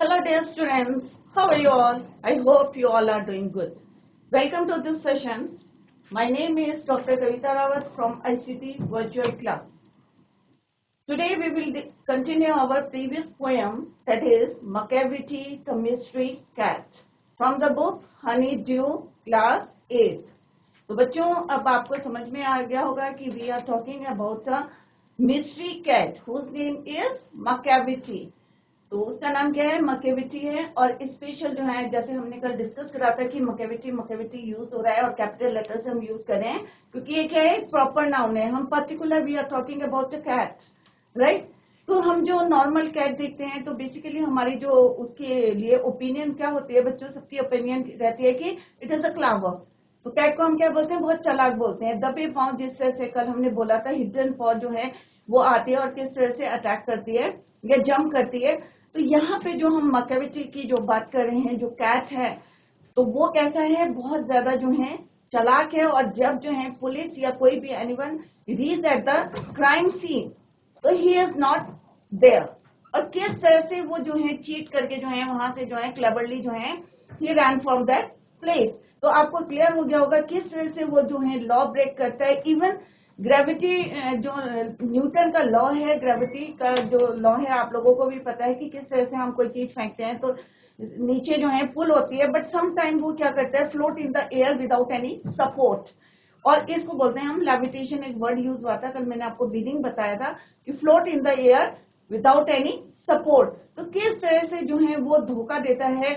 Hello dear students, how are you all? I hope you all are doing good. Welcome to this session. My name is Dr. Kavita Rawat from ICT Virtual Class. Today we will continue our previous poem, that is Macavity the Mystery Cat, from the book Honeydew Class 8. तो बच्चों अब आपको समझ में आ गया होगा कि we are talking about a mystery cat whose name is Macavity. तो उसका नाम क्या है? मकेविटी है। और स्पेशल जो है, जैसे हमने कल डिस्कस करा था कि मकेविटी मकेविटी यूज हो रहा है और कैपिटल लेटर से हम यूज करें क्योंकि ये क्या है? प्रॉपर नाउन है। हम particular we are talking about a cat, right? तो हम जो नॉर्मल कैट देखते हैं तो बेसिकली हमारी जो उसके लिए ओपिनियन क्या होती है बच्चों, सबकी ओपिनियन रहती है कि इट इज अ क्लावर। तो कैट को हम क्या बोलते हैं? बहुत चालाक बोलते हैं। दबे पांव, जिस तरह से कल हमने बोला था, हिडन पाव जो है वो आती है और किस तरह से अटैक करती है या जंप करती है। तो यहाँ पे जो हम मकेविटी की जो बात कर रहे हैं, जो कैट है, तो वो कैसा है? बहुत ज्यादा जो है चालाक है। और जब जो है पुलिस या कोई भी anyone reach at the crime scene, तो ही इज नॉट देयर। और किस तरह से वो जो है चीट करके जो है वहां से जो है क्लेवरली जो है ही रैन फ्रॉम दैट प्लेस। तो आपको क्लियर हो गया होगा किस तरह से वो जो है लॉ ब्रेक करता है। इवन ग्रेविटी, जो न्यूटन का लॉ है, ग्रेविटी का जो लॉ है, आप लोगों को भी पता है कि किस तरह से हम कोई चीज फेंकते हैं तो नीचे जो है पुल होती है, बट सम टाइम वो क्या करता है? Float in the air without any support. और इसको बोलते हैं हम लेविटेशन। एक वर्ड यूज हुआ था, कल मैंने आपको मीनिंग बताया था कि float in the air without any support. तो किस तरह से जो है वो धोखा देता है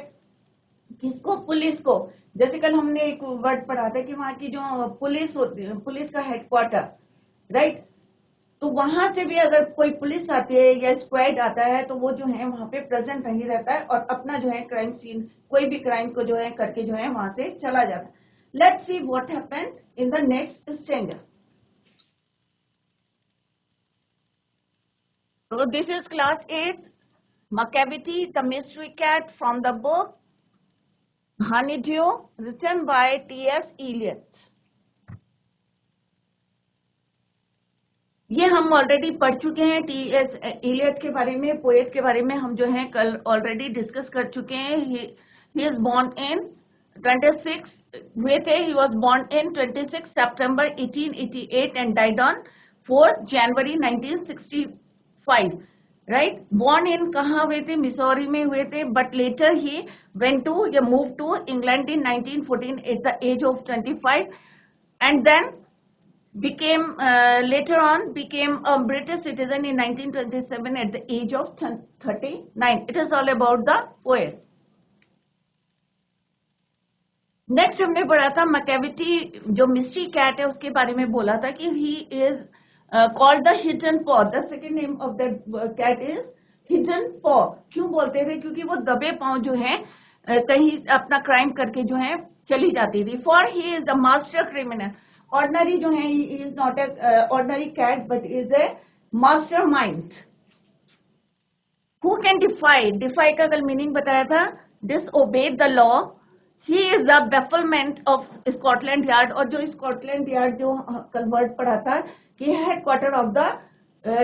किसको? पुलिस को। जैसे कल हमने एक वर्ड पढ़ा था कि वहां की जो पुलिस होती है, पुलिस का हेडक्वार्टर, राइट? तो वहां से भी अगर कोई पुलिस आती है या स्क्वाड आता है तो वो जो है वहां पे प्रेजेंट नहीं रहता है और अपना जो है क्राइम सीन, कोई भी क्राइम को जो है करके जो है वहां से चला जाता है। Let's see what happened in the next standard. So this is class 8, Macavity the Mystery Cat, from the book Honeydew, written by T.S. Eliot. ये हम ऑलरेडी पढ़ चुके हैं। टी.एस. एलियट के बारे में, पोएट के बारे में हम जो है कल ऑलरेडी डिस्कस कर चुके हैं। ही इज बॉर्न इन 26 हुए थे। He was born in 26 September 1888 and died on 4 January 1965, right? Born in कहाँ हुए थे? मिसौरी में हुए थे, but later he went to या move to England in 1914 at the age of 25 and then became later on became a British citizen in 1927 at the age of 39. It is all about the poet. Next हमने पढ़ा था मकेविटी जो mystery cat है उसके बारे में बोला था कि he is called the hidden paw. The second name of that cat is hidden paw. क्यों बोलते थे? क्योंकि वो दबे पांव जो है कहीं अपना क्राइम करके जो है चली जाती थी। For he is the master criminal. Ordinary जो है, is not a ordinary cat but is a mastermind. Who can defy? Defy का कल मीनिंग बताया था, disobey the law. He is the bafflement of Scotland Yard. और जो Scotland yard जो कल वर्ड पढ़ा था कि headquarter of the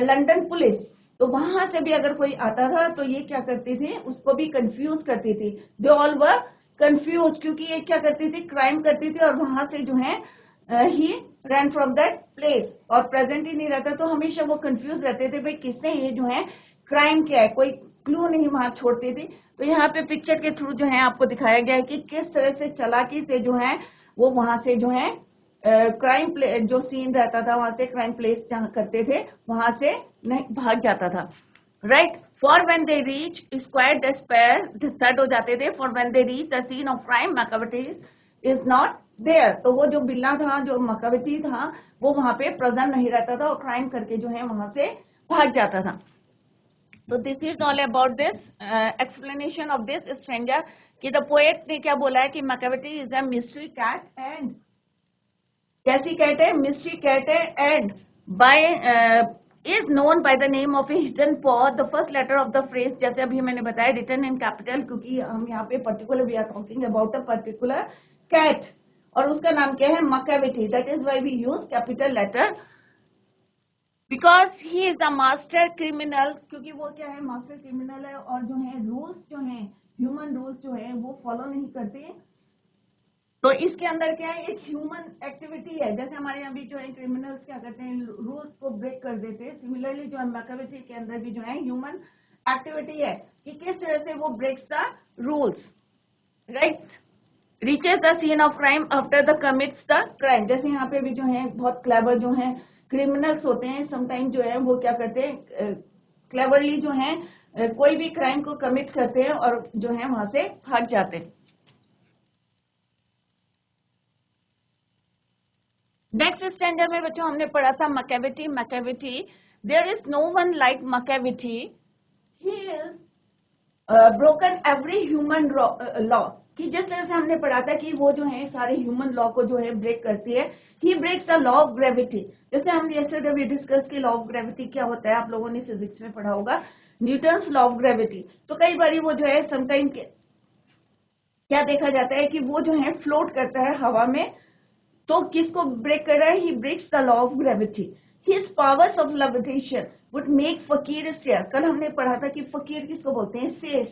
London police, तो वहां से भी अगर कोई आता था तो ये क्या करती थी? उसको भी कंफ्यूज करती थी। दे ऑल वर कंफ्यूज, क्योंकि ये क्या करती थी? क्राइम करती थी और वहां से जो है ही रैन फ्रॉम दैट प्लेस और प्रेजेंट ही नहीं रहता। तो हमेशा वो कंफ्यूज रहते थे भाई किसने ये जो है क्राइम किया है, कोई क्लू नहीं वहां छोड़ती थी। तो यहाँ पे पिक्चर के थ्रू जो है आपको दिखाया गया है कि किस तरह से चालाकी से जो है वो वहां से जो है क्राइम प्लेस जो सीन रहता था वहां से, क्राइम प्लेस जहां करते थे वहां से नहीं भाग जाता था, right? For when they reach square despair disturb हो जाते थे। For when they reach the scene of crime Macavity is not there. तो वो जो बिल्ला था, जो मैकेविटी था, वो वहां पे प्रेजेंट नहीं रहता था और क्राइम करके जो है वहां से भाग जाता था। तो this is all about this explanation of this stranger कि द पोएट ने क्या बोला है कि Macavity is a mystery cat and कैसी कैट है? मिस्ट्री कैट है। And by is known by the name of a hidden paw. The first letter of the phrase, जैसे अभी मैंने बताया, रिटन इन कैपिटल, क्योंकि हम यहाँ पे particular we are talking about a particular cat और उसका नाम क्या है? Macavity. That is why we use capital letter because he is a master criminal, क्योंकि वो क्या है, मास्टर क्रिमिनल है, और जो है रूल्स जो है, ह्यूमन रूल्स जो है वो फॉलो नहीं करते। तो इसके अंदर क्या है, एक ह्यूमन एक्टिविटी है, जैसे हमारे यहाँ भी जो है क्रिमिनल्स क्या करते हैं, रूल्स को ब्रेक कर देते हैं। सिमिलरली जो है मैकेविटी के अंदर भी जो है ह्यूमन एक्टिविटी है कि किस तरह से वो breaks the rules, right. Reaches the scene of crime after the commits the crime, जैसे यहाँ पे भी जो है बहुत क्लेवर जो है क्रिमिनल्स होते हैं, समटाइम जो है वो क्या करते हैं, क्लेवरली जो है कोई भी क्राइम को कमिट करते हैं और जो है वहां से भाग जाते हैं। नेक्स्ट स्टैंडर्ड में बच्चों हमने पढ़ा था Macavity. Macavity, there is no one like Macavity, he is broken every human law, कि जिस तरह से हमने पढ़ा था कि वो जो है सारे ह्यूमन लॉ को जो है ब्रेक करती है। He breaks the law of gravity, जैसे हम यस्टरडे भी डिस्कस की लॉ ऑफ ग्रेविटी क्या होता है, आप लोगों ने फिजिक्स में पढ़ा होगा, न्यूटन्स लॉ ऑफ ग्रेविटी। तो कई बार वो जो है समटाइम क्या देखा जाता है कि वो जो है फ्लोट करता है हवा में, तो किसको ब्रेक कर रहा है, he breaks the law of gravity. His powers of levitation would make fakir stare, कल हमने पढ़ा था कि फकीर किसको बोलते हैं, से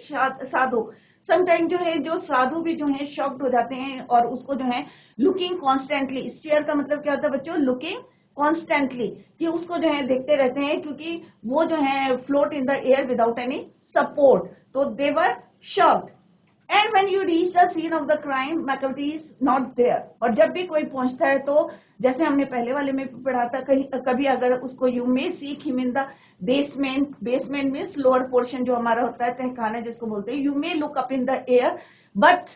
साधु। समटाइम जो है जो साधु भी जो है शॉक्ड हो जाते हैं और उसको जो है लुकिंग कॉन्स्टेंटली, स्टेयर का मतलब क्या होता है बच्चों, लुकिंग कॉन्स्टेंटली, कि उसको जो है देखते रहते हैं, क्योंकि वो जो है float in the air without any support, तो they were shocked. And when you reach the scene of the crime, Macavity is not there, और जब भी कोई पहुंचता है तो जैसे हमने पहले वाले में पढ़ा था, कहीं कभी अगर उसको you may seek him in the basement, basement means lower portion जो हमारा होता है, तहखाना जिसको बोलते हैं, you may look up in the air, but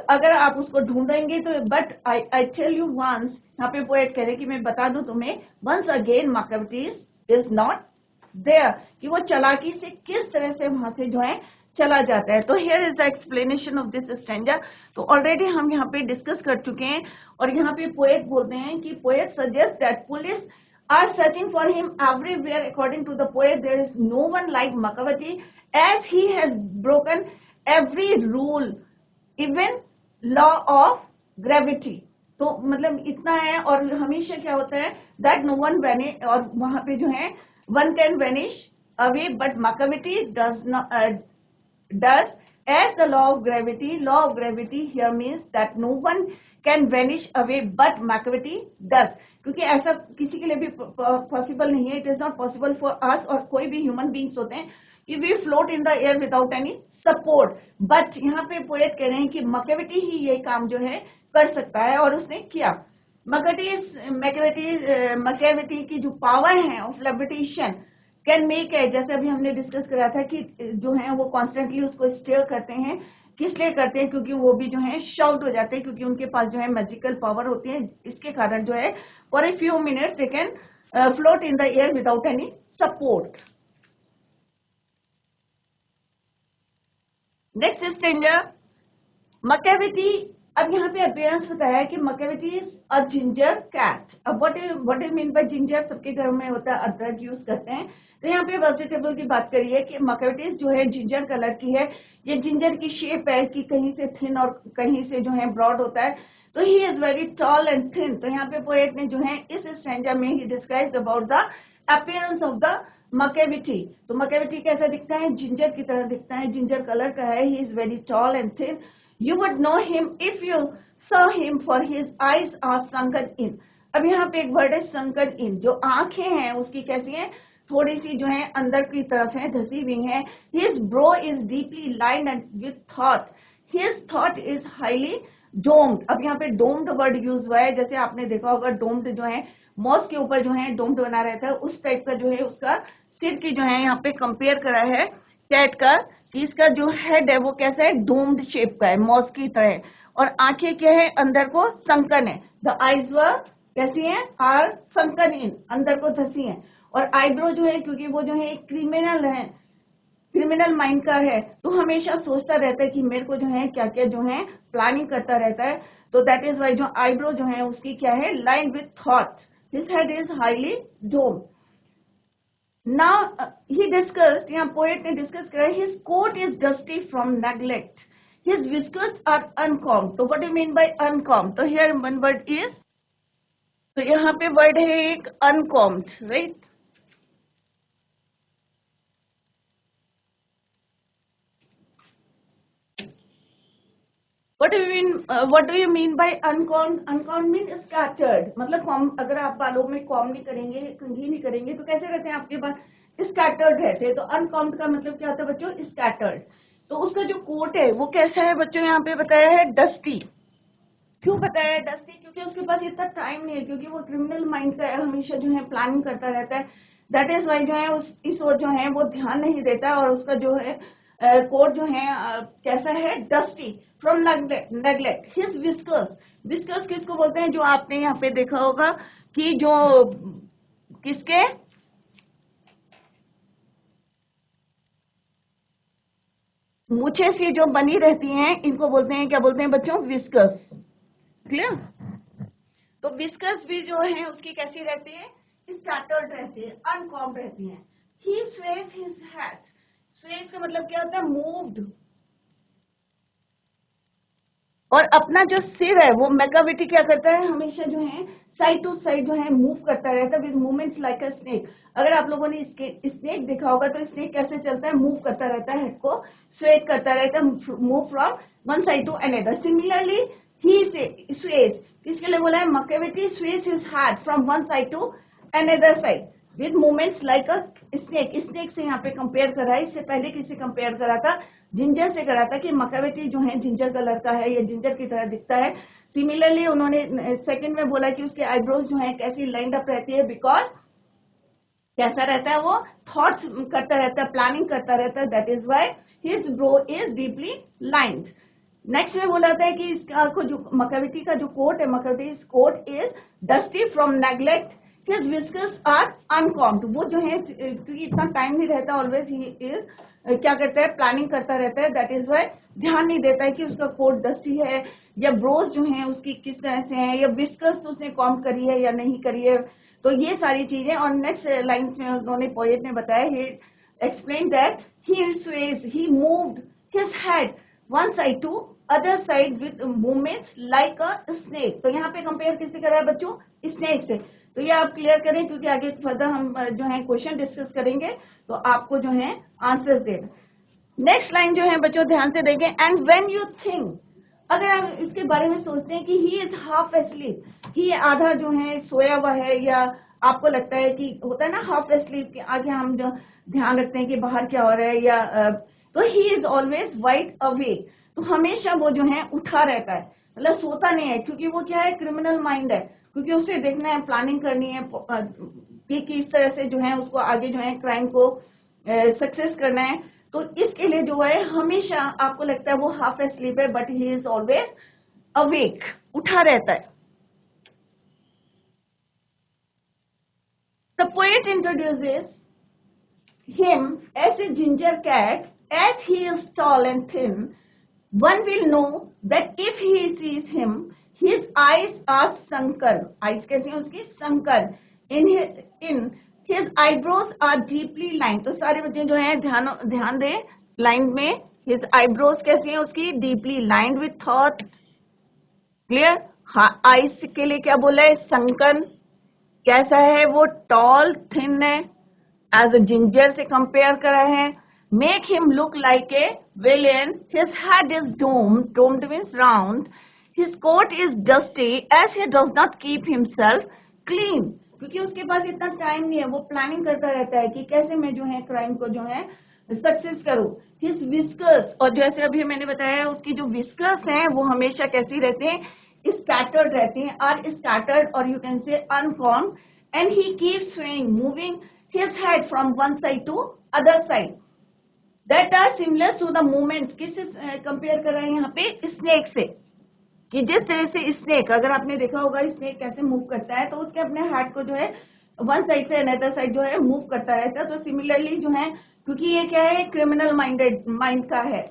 अगर आप उसको ढूंढेंगे तो, but I tell you once, यहाँ पे पोएट कह रहे कि मैं बता दूं तुम्हें, once again Macavity is not there, कि वो चालाकी से किस तरह से वहां से जो है चला जाता है। तो here is the explanation of this stanza. तो ऑलरेडी हम यहाँ पे डिस्कस कर चुके हैं, और यहाँ पे पोएट बोलते हैं कि poet suggest that police are searching for him everywhere, according to the poet there is no one like Macavity as he has broken every rule even law of gravity. तो मतलब इतना है, और हमेशा क्या होता है दैट नो वन वेनिश, और वहां पे जो है one can vanish away but Macavity does not does as the law of gravity. Law of gravity here means that no one can vanish away but Macavity does, क्योंकि ऐसा किसी के लिए भी पॉसिबल नहीं है, it is not possible for us, और कोई भी ह्यूमन बींग्स होते हैं कि we float in the air without any support, but यहाँ पे पोएट कह रहे हैं कि मैकेविटी ही ये काम जो है कर सकता है, और उसने किया। मैकेविटी की जो पावर है ऑफ लेविटेशन कैन मेक है, जैसे अभी हमने डिस्कस करा था कि जो है वो कॉन्स्टेंटली उसको स्टेयर करते हैं, किस लिए करते हैं, क्योंकि वो भी जो है शाउट हो जाते हैं, क्योंकि उनके पास जो है मैजिकल पावर होती है, इसके कारण जो है for a few minutes they can float in the air without any support. Next standard Macavity. अब यहाँ पे अपीयरेंस बताया है कि Macavity is a ginger cat. अब what is mean by ginger, सबके घर में होता है, अदरक यूज करते हैं, तो यहाँ पे वेजिटेबल की बात करी है कि मैकेविटी जो है जिंजर कलर की है। ये जिंजर की शेप है कि कहीं से थिन और कहीं से जो है ब्रॉड होता है, तो he is very tall and thin. तो यहाँ पे पोएट ने जो है इस स्टैंजा में he describe about the appearance of the Macavity. तो मैकेविटी कैसा दिखता है, जिंजर की तरह दिखता है, जिंजर कलर का है, ही is very tall and thin. You would know him if you saw him, for his eyes are sunken in. अब यहाँ पे एक वर्ड है sunken in, जो आंखें हैं उसकी कैसी हैं, थोड़ी सी जो है अंदर की तरफ है, धसी हुई है। His brow is deeply lined and with thought. His thought is highly domed. अब यहाँ पे domed वर्ड यूज हुआ है, जैसे आपने देखा होगा domed जो है मॉस के ऊपर जो है domed बना रहता है, उस टाइप का जो है उसका सिर की जो है यहाँ पे कंपेयर करा है कैट का, कि इसका जो हेड है वो कैसा है, डोम्ड शेप का है, मॉस की तरह, और आंखें क्या है, अंदर को संकन है। द आईज वर कैसी हैं, आर संकन इन, अंदर को धसी हैं। और आईब्रो जो है, क्योंकि वो जो है एक क्रिमिनल है, क्रिमिनल माइंड का है, तो हमेशा सोचता रहता है कि मेरे को जो है क्या क्या जो है प्लानिंग करता रहता है, तो दैट इज वाई जो आईब्रो जो है उसकी क्या है, line with thought. His head is highly dome. Now he discussed, यहाँ पोएट ने डिस्कस किया, his coat is dusty from neglect, his whiskers are uncombed. तो what do you mean by uncombed? तो here one word is, तो यहाँ पे word है एक uncombed, right? what do you mean by uncombed? Uncombed mean scattered. मतलब अगर आप बालों में कॉम्ब नहीं करेंगे, कंघी नहीं करेंगे तो कैसे रहते हैं आपके बाल? स्कैटर्ड रहते हैं। तो अनकॉम्ड का मतलब क्या होता है बच्चों? स्कैटर्ड। तो उसका जो कोट है वो कैसा है बच्चों? यहाँ पे बताया है डस्टी। क्यों बताया है डस्टी? क्योंकि उसके पास इतना टाइम नहीं है, क्योंकि वो क्रिमिनल माइंड का हमेशा जो है प्लानिंग करता रहता है। दैट इज वाई जो है इस ओर जो है वो ध्यान नहीं देता, और उसका जो है कोट जो है कैसा है? Dusty from neglect. His whiskers, whiskers किसको बोलते हैं? जो आपने यहाँ पे देखा होगा कि जो किसके मूछे सी जो बनी रहती हैं, इनको बोलते हैं, क्या बोलते हैं बच्चों? विस्कर्स। क्लियर? तो विस्कर्स भी जो है उसकी कैसी रहती है? स्कैटर्ड रहती है, अनकॉम्ब रहती है। ही स्वेज हिज हैट। स्वेज का मतलब क्या होता है? मूव्ड। और अपना जो सिर है वो मैकाविटी क्या करता है? हमेशा जो है साइड टू साइड जो है मूव करता रहता है with movements like a snake. अगर आप लोगों ने स्नेक देखा होगा तो स्नेक कैसे चलता है? मूव करता रहता है, हेड को स्वेट करता रहता है, move from one side to another. Similarly he sways, किसके लिए बोला है? Macavity sways his hat from one side to another side with movements like a snake. Snake से यहाँ पे कंपेयर करा है। इससे पहले किससे कंपेयर करा था? जिंजर से करा था कि मैकाविटी जो है जिंजर कलर का है या जिंजर की तरह दिखता है। सिमिलरली उन्होंने सेकंड में बोला कि उसके आईब्रोज जो है कैसी लाइंड अप रहती है, बिकॉज कैसा रहता है? वो थॉट्स करता रहता है, प्लानिंग करता रहता है। That is why his bro is deeply lined. Next में बोला था कि इसका को जो मैकाविटी का जो कोट है, Macavity coat is dusty from neglect. His whiskers are uncombed. वो जो है क्योंकि इतना टाइम नहीं रहता, ऑलवेज ही इज क्या करता है? प्लानिंग करता रहता है। दैट इज वाई ध्यान नहीं देता है कि उसका कोट डस्टी है, या ब्रोज जो है उसकी किस तरह से है, या विस्कर्स उसने कॉम्ब करी है या नहीं करी है। तो ये सारी चीजें। और नेक्स्ट लाइन्स में उन्होंने पोएट ने बताया, he explain that he sways, he moved his head one side to other side with movements like a snake. तो यहाँ पे कंपेयर किससे करा है बच्चों? स्नेक से। तो ये आप क्लियर करें, क्योंकि आगे फर्दर हम जो है क्वेश्चन डिस्कस करेंगे तो आपको जो है आंसर देना। नेक्स्ट लाइन जो है बच्चों ध्यान से देखें, एंड व्हेन यू थिंक, अगर आप इसके बारे में सोचते हैं कि ही इज हाफ एस्लीप, कि आधा जो है सोया हुआ है, या आपको लगता है कि होता है ना हाफ एस्लीप के आगे हम जो ध्यान रखते हैं कि बाहर क्या हो रहा है, या तो he is always wide awake. तो हमेशा वो जो है उठा रहता है, मतलब सोता नहीं है, क्योंकि वो क्या है? क्रिमिनल माइंड है, क्योंकि उसे देखना है, प्लानिंग करनी है कि किस तरह से जो है उसको आगे जो है क्राइम को सक्सेस करना है। तो इसके लिए जो है हमेशा आपको लगता है वो हाफ एस्लीप है, but he is always awake, उठा रहता है। The poet introduces him as a ginger cat. As he is tall and thin, one will know that if he sees him, his eyes are sunken. Eyes कैसी हैं उसकी? Sunken. In his eyebrows are deeply lined. तो सारे बच्चे जो हैं ध्यान दें लाइन में। His eyebrows कैसी हैं उसकी? Deeply lined with thought. Clear? हाँ, आइस के लिए क्या बोला है? संकन। कैसा है वो? टॉल, थिन है, एज अ जिंजर से कंपेयर करा है। Make him look like a villain, his head is domed, domed means round, his coat is dusty as he does not keep himself clean. क्योंकि उसके पास इतना टाइम नहीं है, वो प्लानिंग करता रहता है कि कैसे मैं जो है क्राइम को जो है सक्सेस करूं। हिज विस्कर्स, और जैसे अभी मैंने बताया उसकी जो विस्कर्स हैं वो हमेशा कैसी रहते हैं? स्कैटर्ड रहते हैं, आर स्कैटर्ड, और you can say unformed. And he keeps swing, moving his head from one side to other side that are similar to the movements। किससे कंपेयर कर रहे हैं यहाँ पे? स्नेक से, कि जिस तरह से स्नेक, अगर आपने देखा होगा स्नेक कैसे मूव करता है, तो उसके अपने हाथ को जो है वन साइड से अनदर साइड जो है मूव करता रहता है। तो सिमिलरली जो है, क्योंकि ये क्या है? क्रिमिनल माइंड का है,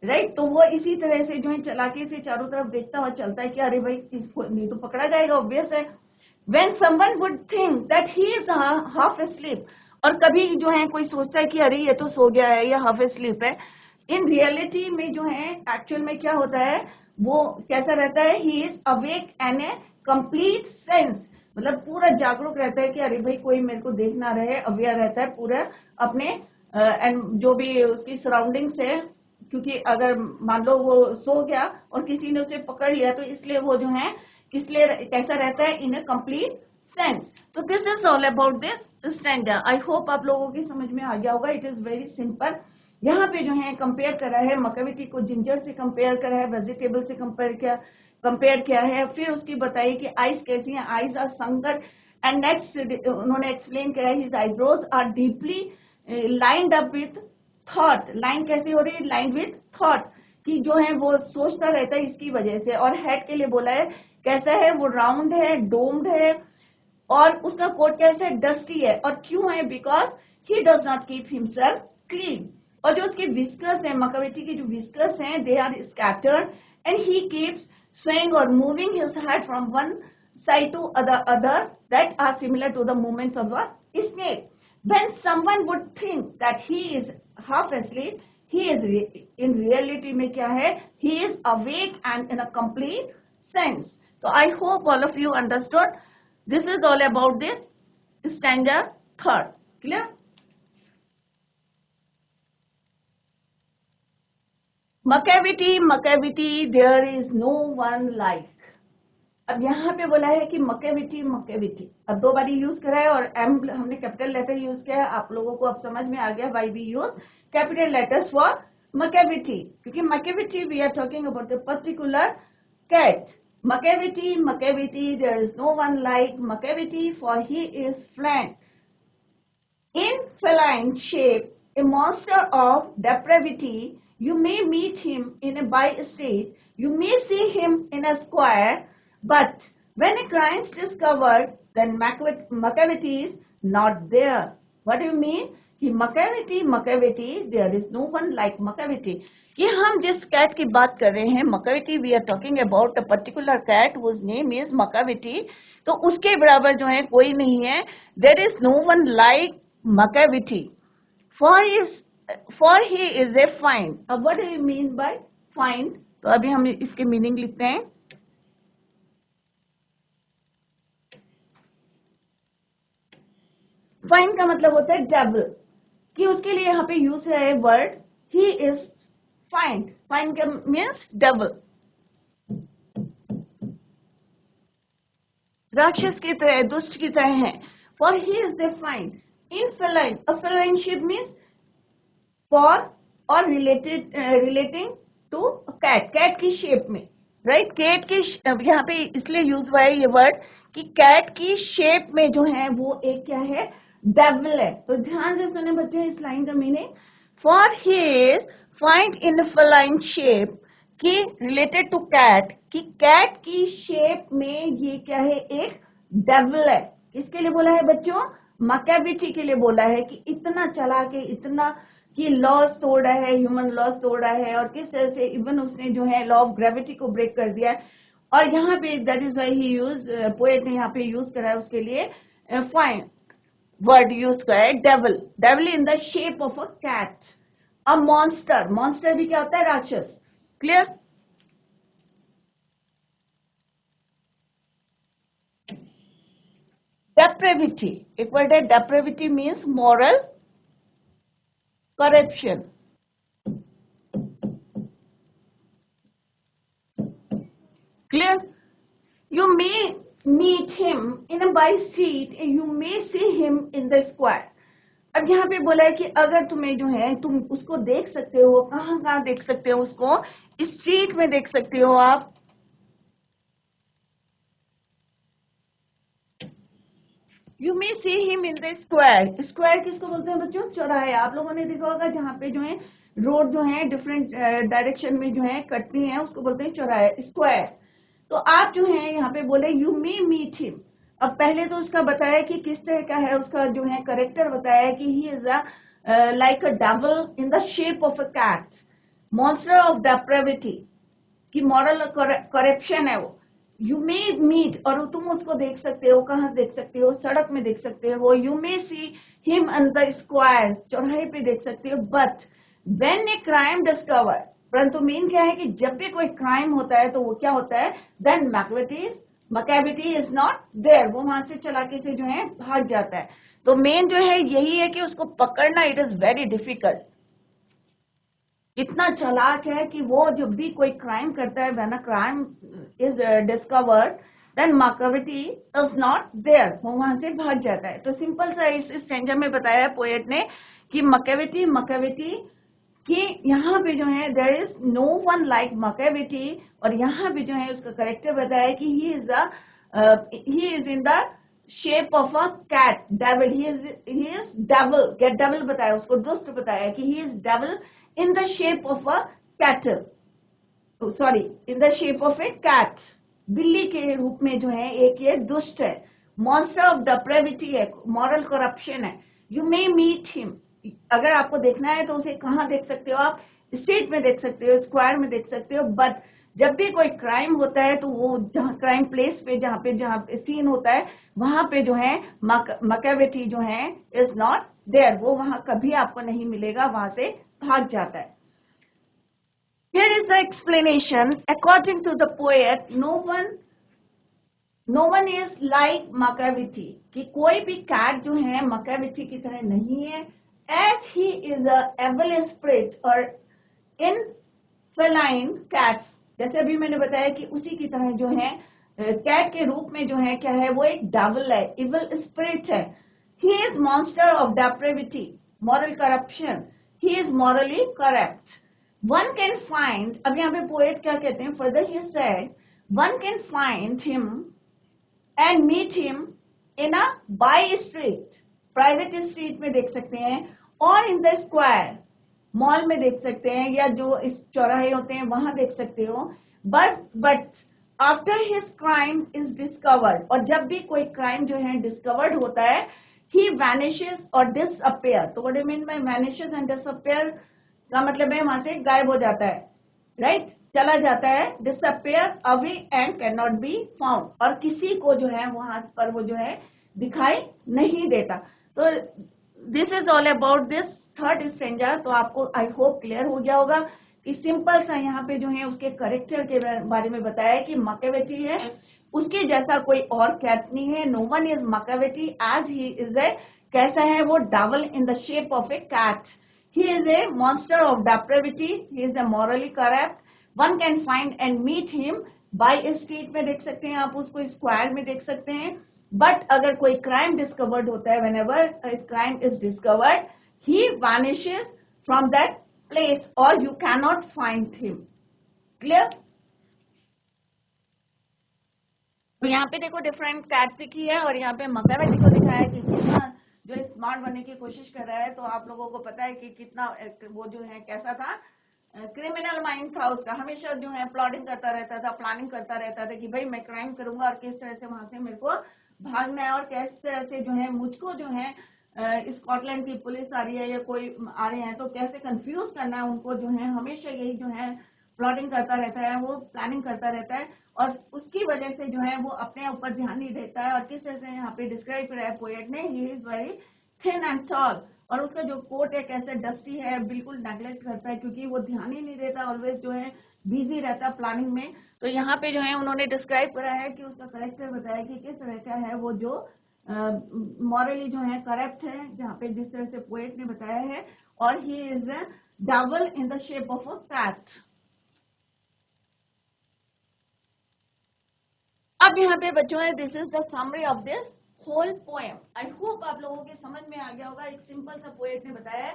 राइट? तो वो इसी तरह से जो है चालाकी से चारों तरफ देखता हुआ चलता है कि अरे भाई इसको नहीं तो पकड़ा जाएगा, ऑब्वियस है। When someone would think that he is half asleep, और कभी जो है कोई सोचता है कि अरे ये तो सो गया है या हाफ asleep है, इन रियलिटी में जो है एक्चुअल में क्या होता है? वो कैसा रहता है? He is awake and A complete sense, मतलब पूरा जागरूक रहता है कि अरे भाई कोई मेरे को देख ना रहे, अवेयर रहता है पूरा अपने जो भी उसकी सराउंडिंग्स है, क्योंकि अगर मान लो वो सो गया और किसी ने उसे पकड़ लिया तो इसलिए वो जो है इसलिए कैसा रहता है, इन अ कंप्लीट सेंस। तो this is all about this stanza. I hope आप लोगों की समझ में आ गया होगा। It is very simple. यहाँ पे जो है कंपेयर करा है, मकाविटी को जिंजर से कंपेयर करा है, वेजिटेबल से कंपेयर किया है, फिर उसकी बताई कि आईज कैसी हैं, eyes are sunken, and next उन्होंने एक्सप्लेन किया his eyebrows are deeply lined up with thought. Line कैसी हो रही है, लाइंड विथ थॉट, कि जो है वो सोचता रहता है इसकी वजह से। और हेड के लिए बोला है कैसा है, वो राउंड है, डोम्ड है, और उसका कोट कैसा है, डस्टी है। और क्यों है, because he does not keep himself clean. और जो उसके विस्कर्स है, मकाविटी के जो विस्कर्स हैं, they are scattered and he keeps swaying or moving his head from one side to the other that are similar to the movements of a snake. When someone would think that he is half asleep, he is in reality में क्या है, he is awake and in a complete sense. So I hope all of you understood. This is all about this stanza third. Clear? Macavity, there is no one like. अब यहाँ पे बोला है कि मकेविटी, अब दो बारी यूज करा है और एम हमने कैपिटल लेटर यूज किया है। आप लोगों को अब समझ में आ गया why we use capital letters for Macavity, क्योंकि Macavity we are talking about the particular cat. Macavity, there is no one like Macavity, for he is flank in feline shape, a monster of depravity. You may meet him in a by state, you may see him in a square, but when a crime is discovered, then Macavity is not there. What do you mean? कि Macavity, there is no one like Macavity. कि हम जिस cat की बात कर रहे हैं, Macavity, we are talking about a particular cat whose name is Macavity. तो उसके बराबर जो है कोई नहीं है. There is no one like Macavity, for he is a find. अब what do you mean by find? तो अभी हम इसके मीनिंग लिखते हैं. फाइंड का मतलब होता है डेविल, कि उसके लिए यहाँ पे यूज है word he is fiend. Fiend का मीन्स डेविल. राक्षस की तरह, दुष्ट की तरह है. For he is the fiend in feline. A feline shape means for or relating to cat. Cat की शेप में, राइट. कैट की यहाँ पे इसलिए यूज हुआ है ये वर्ड कि कैट की शेप में जो है वो एक क्या है, डेविल है. तो ध्यान से सुने बच्चे इस लाइन का meaning. For he is find in feline shape, कि रिलेटेड टू कैट, कि कैट की शेप में ये क्या है, एक डेविल है. किसके लिए बोला है बच्चों? मकाविटी के लिए बोला है कि इतना चला के, इतना कि लॉस तोड़ा है, ह्यूमन लॉस तोड़ा है, और किस तरह से इवन उसने जो है लॉ ऑफ ग्रेविटी को ब्रेक कर दिया है. और यहाँ पे that is why he use, poet ने यहाँ पे यूज करा है उसके लिए फाइन वर्ड यूज करा है devil. Devil in the shape of a cat. A monster, monster भी क्या होता है, राक्षस. क्लियर? डेप्रेविटी, एक वर्ड है depravity, means moral corruption. Clear? You may meet him in a by street and you may see him in the square. अब यहाँ पे बोला है कि अगर तुम्हें जो है तुम उसको देख सकते हो, कहाँ देख सकते हो उसको, स्ट्रीट में देख सकते हो आप. You may see him in the square. Square किसको बोलते हैं बच्चों? चौराहे. आप लोगों ने देखा होगा जहाँ पे जो है रोड जो है डिफरेंट डायरेक्शन में जो है कटती है, उसको बोलते हैं चौराहे, स्क्वायर. तो आप जो है यहाँ पे बोले यू मे मीट हिम. अब पहले तो उसका बताया कि किस तरह का है, उसका जो है करेक्टर बताया कि he is like a devil in the shape of a cat, monster of depravity, कि मॉरल करप्शन है वो. यू मे मीट, और तुम उसको देख सकते हो, कहाँ देख सकते हो, सड़क में देख सकते हो. You may see him on the square, चौराहे पे देख सकते हो. But when a crime discover, परंतु मीन क्या है कि जब भी कोई क्राइम होता है तो वो क्या होता है, देन मकाविटी इज नॉट देयर. वो वहां से चलाके से जो है भाग जाता है. तो मेन जो है यही है कि उसको पकड़ना, इट इज वेरी डिफिकल्ट. इतना चालाक है कि वो जब भी कोई क्राइम करता है, when a crime is discovered, then Macavity is not there, वो वहां से भाग जाता है। तो सिंपल सा इस स्टेंजा में बताया है पोएट ने कि मकैविटी कि यहाँ पे जो है there is no one like Macavity, और यहाँ पे जो है उसका करेक्टर बताया कि he is in the shape of a cat devil, he is devil, get devil बताया, उसको दुष्ट बताया कि he is devil in the shape of a cattle, sorry, in the shape of a cat, बिल्ली के रूप में जो है एक ये दुष्ट है, मॉन्स्टर ऑफ डेप्रेविटी है, मॉरल करप्शन है। यू मे मीट हिम, अगर आपको देखना है तो उसे कहाँ देख सकते हो आप, स्ट्रीट में देख सकते हो, स्क्वायर में देख सकते हो, बट जब भी कोई क्राइम होता है तो वो जहाँ क्राइम प्लेस पे जहाँ पे सीन होता है वहां पे जो है मकैविटी जो है इज नॉट देयर, वो वहां कभी आपको नहीं मिलेगा, वहां से भाग जाता है। Here is the explanation. According to the poet, no one is like Makaviti, कि कोई भी कैट जो है मकैविटी की तरह नहीं है, as he is a evil spirit or in feline cats, जैसे अभी मैंने बताया कि उसी की तरह जो है कैट के रूप में जो है क्या है, वो एक डेविल है, इविल स्पिरिट है। He is monster of depravity, moral corruption. He is morally corrupt. One can find, अब यहाँ पे पोएट क्या कहते हैं, further he said, one can find him and meet him in a by street, private street में देख सकते हैं, और इन द स्क्वायर, मॉल में देख सकते हैं, या जो इस चौराहे होते हैं वहां देख सकते हो, but after his crime is discovered, और जब भी कोई क्राइम जो है डिस्कवर्ड होता है, ही वैनिशेस और डिसअपियर। तो what do mean by vanishes and disappear का मतलब है वहां से गायब हो जाता है, राइट, चला जाता है, disappear, away and can not be found, और किसी को जो है वहां पर वो जो है दिखाई नहीं देता। तो this is all about this third stranger. तो आपको आई होप क्लियर हो गया होगा कि सिंपल सा यहाँ पे जो है उसके करेक्टर के बारे में बताया कि मकैविटी है, उसके जैसा कोई और कैट नहीं है, no one is Macavity as he is a, कैसा है वो, devil in the shape of a cat, he is a monster of depravity, he is a morally corrupt, one can find and meet him by street में देख सकते हैं आप उसको, square में देख सकते हैं, बट अगर कोई क्राइम डिस्कवर्ड होता है, whenever a crime is discovered, he vanishes from that place or you cannot find him. Clear? तो यहाँ पे देखो डिफरेंट कैट दिखी है, और यहाँ पे मकैविटी को दिखाया है कि कितना जो स्मार्ट बनने की कोशिश कर रहा है। तो आप लोगों को पता है कि कितना वो जो है कैसा था, क्रिमिनल माइंड था उसका, हमेशा जो है प्लॉटिंग करता रहता था, प्लानिंग करता रहता था कि भाई मैं क्राइम करूंगा और किस तरह से वहां से मेरे को भागना है, और किस तरह से जो है मुझको जो है स्कॉटलैंड की पुलिस आ रही है या कोई आ रहे हैं तो कैसे कंफ्यूज करना है उनको, जो है हमेशा यही जो है प्लॉटिंग करता रहता है, वो प्लानिंग करता रहता है, और उसकी वजह से जो है वो अपने ऊपर ध्यान नहीं देता है। और किस तरह से यहाँ पे डिस्क्राइब करा है पोएट ने, ही is very thin and tall, और उसका जो कोट है कैसे डस्टी है, बिल्कुल नेग्लेक्ट करता है क्योंकि वो ध्यान ही नहीं देता, ऑलवेज जो है बिजी रहता है प्लानिंग में। तो यहाँ पे जो है उन्होंने डिस्क्राइब करा है कि उसका करेक्टर बताया कि किस तरह का है वो, जो मॉरली जो है करप्ट है, जहाँ पे जिस तरह से पोएट ने बताया है, और he is devil in the shape of a cat. अब यहाँ पे बच्चों है, this is the summary of this whole poem. I hope आप लोगों के समझ में आ गया होगा। एक सिंपल सा पोएट ने बताया है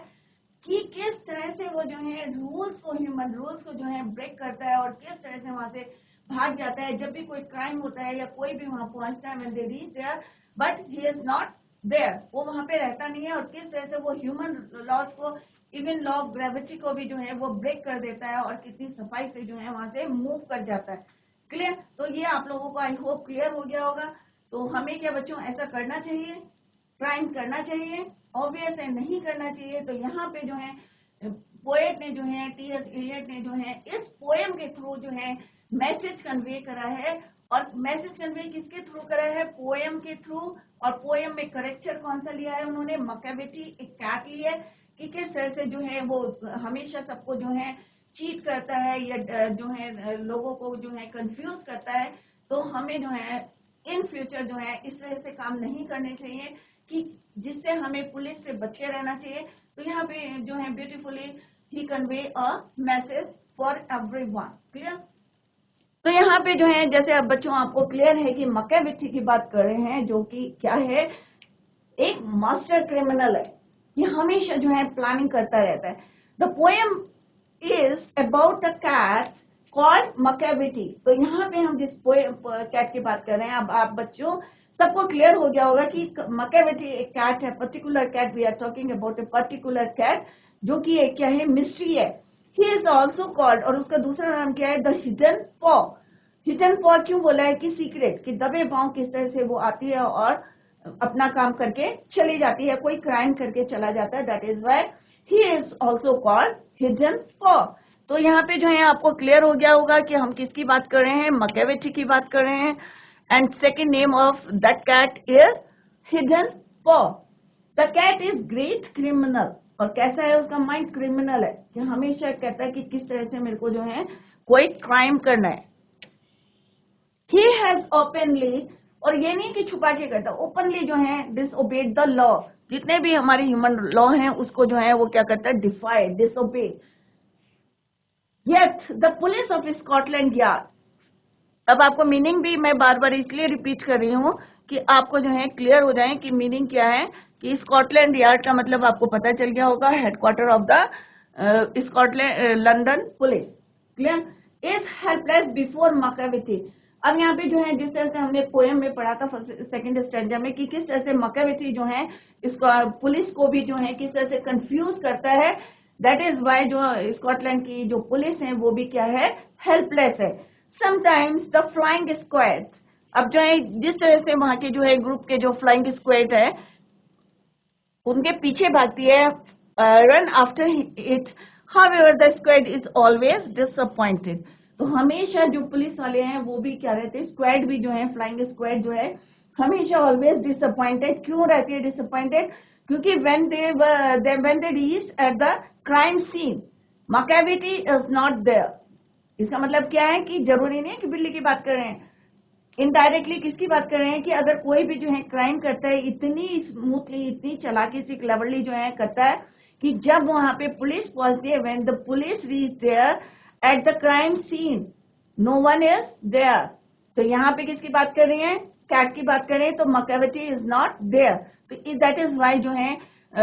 कि किस तरह से वो जो है रूल्स को, ह्यूमन रूल्स को जो है ब्रेक करता है, और किस तरह से वहां से भाग जाता है जब भी कोई क्राइम होता है या कोई भी वहां पहुंचता है, when they reach there, but he is not there, वो वहां पे रहता नहीं है, और किस तरह से वो ह्यूमन लॉज को, इवन लॉ ऑफ ग्रेविटी को भी जो है वो ब्रेक कर देता है, और कितनी सफाई से जो है वहां से मूव कर जाता है। क्लियर? तो ये आप लोगों को आई होप क्लियर हो गया होगा। तो हमें क्या बच्चों ऐसा करना चाहिए, क्राइम करना चाहिए, ऑब्वियस है नहीं करना चाहिए। तो यहाँ पे जो है पोएट ने जो है, टी.एस. इलियट ने जो है इस पोएम के थ्रू जो है मैसेज कन्वे करा है, और मैसेज कन्वे किसके थ्रू करा है, पोएम के थ्रू। और पोएम में करेक्टर कौन सा लिया है उन्होंने, मकैविटी, एक कैट ली है, कि किस तरह से जो है वो हमेशा सबको जो है चीट करता है, या जो है लोगों को जो है कंफ्यूज करता है। तो हमें जो है इन फ्यूचर जो है इस तरह से काम नहीं करने चाहिए, कि जिससे हमें पुलिस से बचे रहना चाहिए। तो यहाँ पे जो है beautifully he convey a message for everyone. Clear? तो यहाँ पे जो है, जैसे अब बच्चों आपको क्लियर है कि मैकियावेली की बात कर रहे हैं, जो कि क्या है, एक मास्टर क्रिमिनल है, ये हमेशा जो है प्लानिंग करता रहता है. The poem is about a cat called Macavity. तो यहाँ पे हम जिस पोएम कैट की बात कर रहे हैं, अब आप बच्चों सबको क्लियर हो गया होगा कि मैकियावेली एक कैट है, particular cat. We are talking about a particular cat, जो कि एक क्या है, मिस्ट्री है. ही इज ऑल्सो कॉल्ड, और उसका दूसरा नाम क्या है, द हिडन पॉ. हिडन पॉ क्यों बोला है कि सीक्रेट, कि दबे पांव किस तरह से वो आती है और अपना काम करके चली जाती है, कोई क्राइम करके चला जाता है. That is why he is also called hidden पॉ. तो यहाँ पे जो है आपको क्लियर हो गया होगा कि हम किसकी बात कर रहे हैं, मैकियावेली की बात कर रहे हैं. And second name of that cat is hidden paw. The cat is great criminal. और कैसा है उसका माइंड, क्रिमिनल है, कि हमेशा कहता है कि किस तरह से मेरे को जो है कोई क्राइम करना है. He has openly, और ये नहीं कि छुपा के करता, ओपनली जो है disobeyed the law. जितने भी हमारे ह्यूमन लॉ हैं उसको जो है वो क्या करता है, defy, disobey. Yet the police of Scotland Yard. अब आपको मीनिंग भी मैं बार बार इसलिए रिपीट कर रही हूँ कि आपको जो है क्लियर हो जाए कि मीनिंग क्या है. कि स्कॉटलैंड यार्ड का मतलब आपको पता चल गया होगा, headquarter of the Scotland London police. Clear? Is helpless before Machiavelli. अब यहाँ पे जो है जिस तरह से हमने पोएम में पढ़ा था सेकंड स्टैंजा में कि किस तरह से मैकियावेली जो है इसका पुलिस को भी जो है किस तरह से कंफ्यूज करता है. दैट इज वाई जो स्कॉटलैंड की जो पुलिस है वो भी क्या है, हेल्पलेस है. Sometimes the flying squad. अब जो है जिस तरह से वहां के जो है ग्रुप के जो फ्लाइंग स्क्वाड है उनके पीछे भागती है, run after it. However the squad is always disappointed. तो हमेशा जो पुलिस वाले हैं वो भी क्या रहते हैं, स्क्वाड भी जो है, फ्लाइंग स्क्वाड जो है हमेशा ऑलवेज डिसअपॉइंटेड. क्यों रहती है डिसअपॉइंटेड, क्योंकि when they reached at the crime scene Machiavelli is not there. इसका मतलब क्या है कि जरूरी नहीं है कि बिल्ली की बात कर रहे हैं, इनडायरेक्टली किसकी बात कर रहे हैं कि अगर कोई भी जो है क्राइम करता है इतनी स्मूथली, इतनी चालाकी से, क्लेवरली जो है करता है कि जब वहां पे पुलिस पहुंचती है, when the police reach there at the crime scene no one is there. तो यहाँ पे किसकी बात कर रही है, कैट की बात कर रहे हैं. तो मैकियावेली इज नॉट देयर. तो दैट इज वाई जो है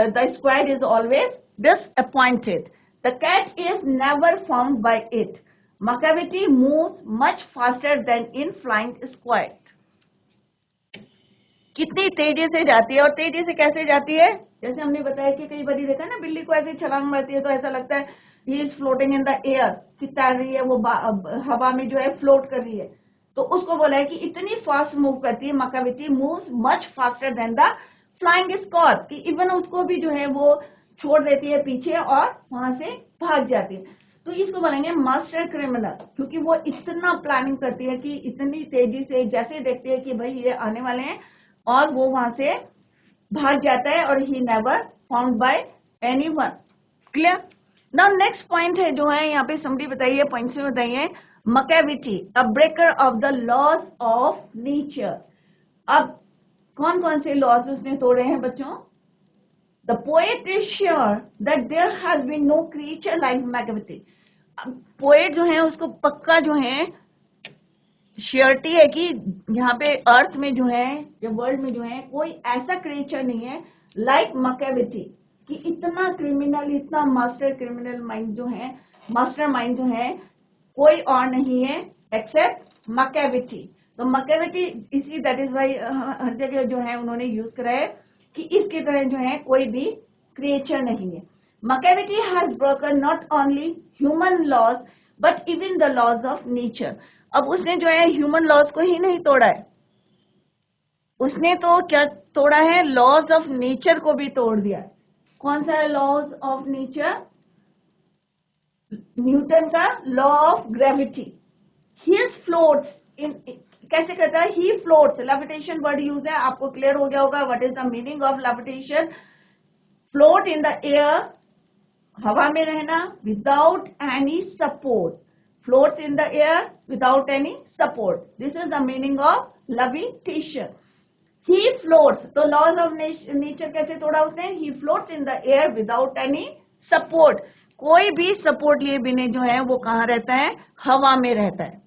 the squad is always disappointed. The cat is never found by it. Macavity moves much faster than in flying squad. कितनी तेजी से जाती है, और तेजी से कैसे जाती है, जैसे हमने बताया कि कई बार देखा ना बिल्ली को ऐसे छलांग मारती है तो ऐसा लगता है he is floating in the air, कि तैर रही है वो, हवा में जो है फ्लोट कर रही है. तो उसको बोला है कि इतनी फास्ट मूव करती है Machiavelli, moves much faster than the flying squad, कि इवन उसको भी जो है वो छोड़ देती है पीछे और वहां से भाग जाती है. तो इसको बोलेंगे मास्टर क्रिमिनल, क्योंकि वो इतना प्लानिंग करती है कि इतनी तेजी से, जैसे देखती है कि भाई ये आने वाले हैं और वो वहां से भाग जाता है. और he never found bye anyone. Clear? Now next point है जो है यहाँ पे समरी बताइए, पॉइंट्स में बताइए. Macavity a breaker of the laws of nature. अब कौन कौन से लॉज उसने तोड़े हैं बच्चों? The poet is sure that there has been no creature like Macavity. Poet जो है उसको पक्का जो है श्योरिटी है कि यहाँ पे अर्थ में जो है या वर्ल्ड में जो है कोई ऐसा क्रिएचर नहीं है लाइक मैकियावेली, कि इतना क्रिमिनल, इतना मास्टर क्रिमिनल माइंड जो है, मास्टर माइंड जो है कोई और नहीं है एक्सेप्ट मैकियावेली. तो मैकियावेली इसी, दैट इज वाई हर जगह जो है उन्होंने यूज करा है कि इसकी तरह जो है कोई भी क्रिएचर नहीं है. Macavity has broken not only human laws but even the laws of nature. अब उसने जो है ह्यूमन लॉज को ही नहीं तोड़ा है, उसने तो क्या तोड़ा है, लॉज ऑफ नेचर को भी तोड़ दिया. कौन सा है लॉज ऑफ नेचर? न्यूटन का law of gravity. He floats इन, कैसे करता है, ही फ्लोट्स, लेविटेशन वर्ड यूज है, आपको क्लियर हो गया होगा what is the meaning of levitation. Float in the air, हवा में रहना, without any support. Floats in the air without any support, this is the meaning of levitation. He floats, तो laws of nature कैसे तोड़ा उसने, ही floats in the air without any support. कोई भी support लिए बिना जो है वो कहाँ रहता है, हवा में रहता है।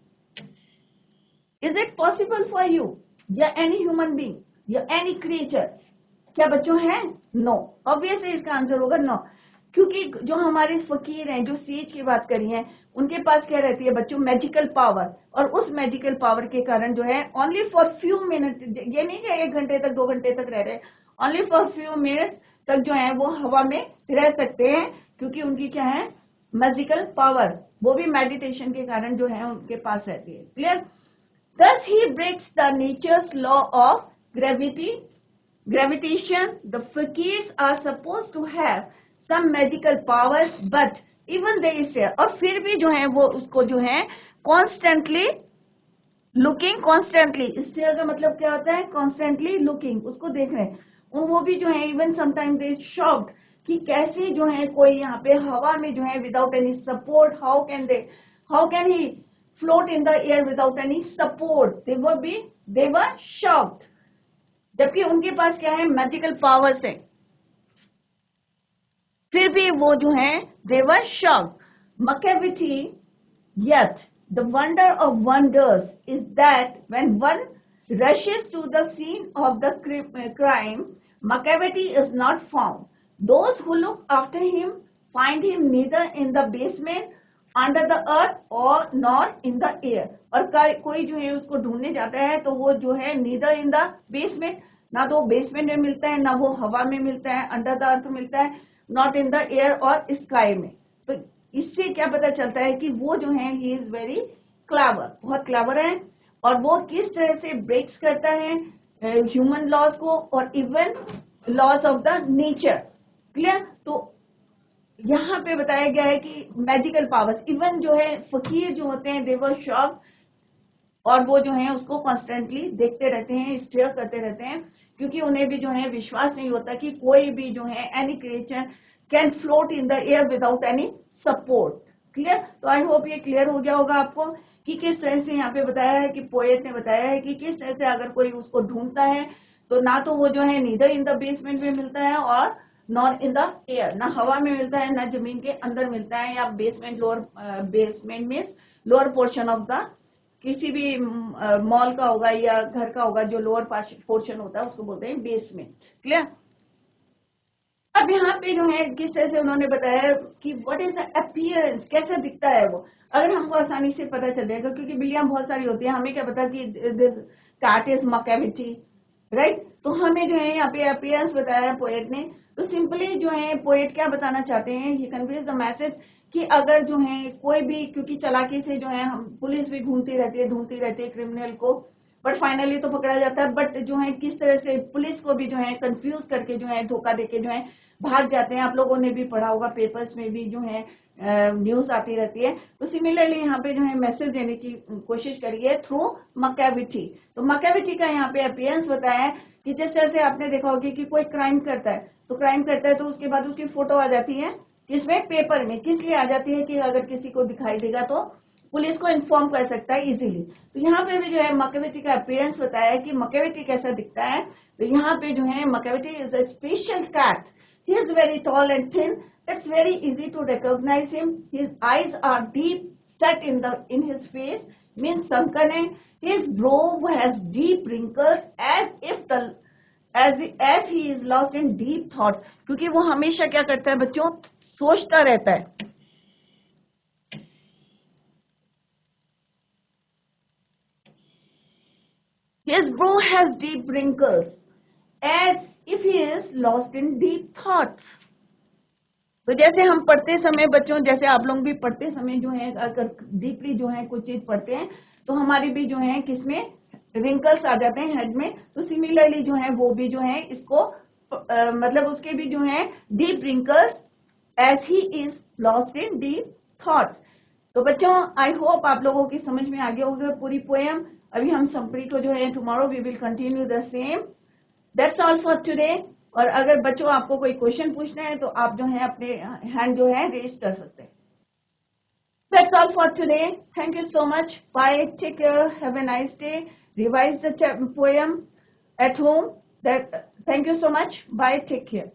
Is it possible for you या एनी ह्यूमन बीइंग या एनी क्रिएचर? क्या बच्चों है? नो। ऑब्वियसली इसका आंसर होगा नो, क्योंकि जो हमारे फकीर हैं, जो सेज की बात करी है, उनके पास क्या रहती है बच्चों, मैजिकल पावर। और उस मैजिकल पावर के कारण जो है ओनली फॉर फ्यू मिनट, ये नहीं कि 1 घंटे तक 2 घंटे तक रह रहे, ओनली फॉर फ्यू मिनट्स तक जो है वो हवा में रह सकते हैं, क्योंकि उनकी क्या है, मैजिकल पावर। वो भी मेडिटेशन के कारण जो है उनके पास रहती है। Clear? Thus he breaks the nature's law of gravitation. The fakirs are supposed to have some magical powers, but even they say, और फिर भी जो है वो उसको जो है constantly looking, constantly, इससे का मतलब क्या होता है, constantly looking, उसको देख रहे हैं। और वो भी जो है even sometimes they shocked कि कैसे जो है कोई यहाँ पे हवा में जो है without any support, how can he float in the air without any support? They were shocked, जबकि उनके पास क्या है, मैजिकल पावर्स है, फिर भी वो जो है they were shocked. Macavity, yet the wonder of wonders is that when one rushes to the scene of the crime, Macavity is not found. Those who look after him find him neither in the basement, under the earth और not in the air. और कोई जो है उसको ढूंढने जाता है तो वो जो है नीदर इन द बेसमेंट, ना तो बेसमेंट में मिलता है, ना वो हवा में मिलता है, अंडर द अर्थ मिलता है, नॉट इन द एयर और स्काई में। तो इससे क्या पता चलता है कि वो जो है ही इज वेरी क्लेवर, बहुत क्लेवर है, और वो किस तरह से ब्रेक्स करता है ह्यूमन लॉज को और even laws of the nature. Clear? तो यहाँ पे बताया गया है कि मैजिकल पावर्स, इवन जो है फकीर जो होते हैं, दे वर शॉक्ड, और वो जो है उसको कॉन्स्टेंटली देखते रहते हैं, स्टेयर करते रहते हैं, क्योंकि उन्हें भी जो है विश्वास नहीं होता कि कोई भी जो है any creature can float in the air without any support. Clear? तो आई होप ये क्लियर हो गया होगा आपको कि किस तरह से यहाँ पे बताया है कि पोएट ने बताया है कि किस तरह से अगर कोई उसको ढूंढता है तो ना तो वो जो है नीदर इन द बेसमेंट में मिलता है और नॉट इन द एयर, ना हवा में मिलता है, ना जमीन के अंदर मिलता है, या basement, lower basement means lower portion of the, किसी भी मॉल का होगा या घर का होगा, जो लोअर पोर्शन होता है उसको बोलते हैं बेसमेंट। क्लियर? अब यहाँ पे जो है किस तरह से उन्होंने बताया कि व्हाट इज द अपीयरेंस, कैसा दिखता है वो, अगर हमको आसानी से पता चल जाएगा, क्योंकि बिल्लियां बहुत सारी होती है, हमें क्या पता कि दिस कैट इज मकैविटी, राइट? तो हमें जो है यहाँ पे अपीयरेंस बताया पोएट ने। तो सिंपली जो है पोएट क्या बताना चाहते हैं, ही कन्वेज द मैसेज कि अगर जो है कोई भी, क्योंकि चालाकी से जो है हम पुलिस भी ढूंढती रहती है क्रिमिनल को, बट फाइनली तो पकड़ा जाता है, बट जो है किस तरह से पुलिस को भी जो है कंफ्यूज करके जो है धोखा देके जो है भाग जाते हैं। आप लोगों ने भी पढ़ा होगा, पेपर्स में भी जो है न्यूज आती रहती है। तो सिमिलरली यहाँ पे जो है मैसेज देने की कोशिश करी है थ्रू मकैविटी। तो मकैविटी का यहाँ पे अपीयरेंस बताया है कि जिस तरह से आपने देखा होगा कि कोई क्राइम करता है तो उसके बाद उसकी फोटो आ जाती है, इसमें पेपर में किस लिए आ जाती है कि अगर किसी को दिखाई देगा तो पुलिस को इन्फॉर्म कर सकता है इजीली। तो यहाँ पे भी जो है मकैविटी का अपीयरेंस बताया है कि मकैविटी कैसा दिखता है। तो यहाँ पे जो है Macavity is a special cat, he is very tall and thin, it's very easy to recognise him, his eyes are deep set in his face, means sunken, his brow has deep wrinkles as he is lost in deep thoughts, क्योंकि वो हमेशा क्या करता है बच्चों, सोचता रहता है। His brow has deep wrinkles as if he is lost in deep thoughts. तो जैसे हम पढ़ते समय बच्चों, जैसे आप लोग भी पढ़ते समय जो है अगर डीपली जो है कुछ चीज पढ़ते हैं तो हमारी भी जो है किसमें रिंकल्स आ जाते हैं हेड में। तो सिमिलरली जो है वो भी जो है इसको मतलब उसके भी जो है deep wrinkles as he is lost in deep thoughts. तो बच्चों आई होप आप लोगों की समझ में आ गया होगा पूरी पोएम। अभी हम समरी को जो है tomorrow we will continue the same. That's all for today. और अगर बच्चों आपको कोई क्वेश्चन पूछना है तो आप जो है अपने हैंड जो है रेज कर सकते हैं। That's all for today. Thank you so much. Bye. Take care. Have a nice day. Revise the poem at home. Thank you so much. Bye. Take care.